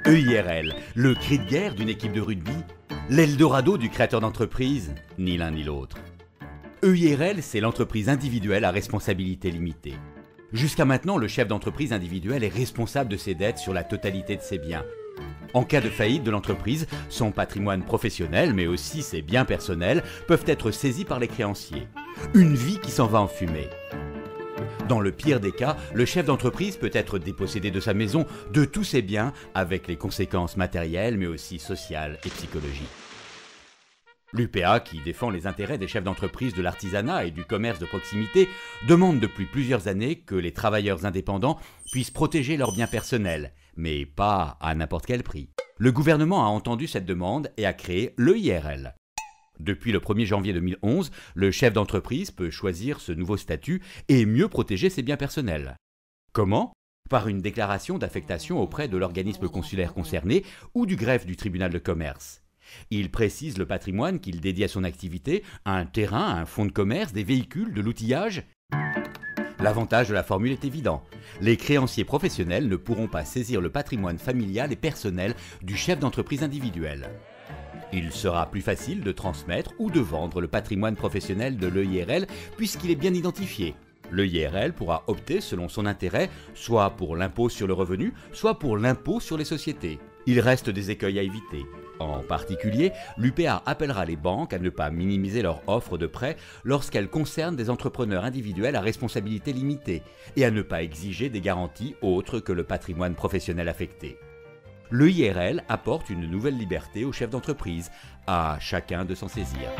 EIRL, le cri de guerre d'une équipe de rugby, l'Eldorado du créateur d'entreprise, ni l'un ni l'autre. EIRL, c'est l'entreprise individuelle à responsabilité limitée. Jusqu'à maintenant, le chef d'entreprise individuel est responsable de ses dettes sur la totalité de ses biens. En cas de faillite de l'entreprise, son patrimoine professionnel, mais aussi ses biens personnels, peuvent être saisis par les créanciers. Une vie qui s'en va en fumée. Dans le pire des cas, le chef d'entreprise peut être dépossédé de sa maison, de tous ses biens, avec les conséquences matérielles, mais aussi sociales et psychologiques. L'UPA, qui défend les intérêts des chefs d'entreprise de l'artisanat et du commerce de proximité, demande depuis plusieurs années que les travailleurs indépendants puissent protéger leurs biens personnels, mais pas à n'importe quel prix. Le gouvernement a entendu cette demande et a créé l'EIRL. Depuis le 1er janvier 2011, le chef d'entreprise peut choisir ce nouveau statut et mieux protéger ses biens personnels. Comment ? Par une déclaration d'affectation auprès de l'organisme consulaire concerné ou du greffe du tribunal de commerce. Il précise le patrimoine qu'il dédie à son activité, un terrain, un fonds de commerce, des véhicules, de l'outillage. L'avantage de la formule est évident. Les créanciers professionnels ne pourront pas saisir le patrimoine familial et personnel du chef d'entreprise individuel. Il sera plus facile de transmettre ou de vendre le patrimoine professionnel de l'EIRL puisqu'il est bien identifié. L'EIRL pourra opter selon son intérêt, soit pour l'impôt sur le revenu, soit pour l'impôt sur les sociétés. Il reste des écueils à éviter. En particulier, l'UPA appellera les banques à ne pas minimiser leur offre de prêt lorsqu'elles concernent des entrepreneurs individuels à responsabilité limitée et à ne pas exiger des garanties autres que le patrimoine professionnel affecté. L'EIRL apporte une nouvelle liberté aux chefs d'entreprise, à chacun de s'en saisir.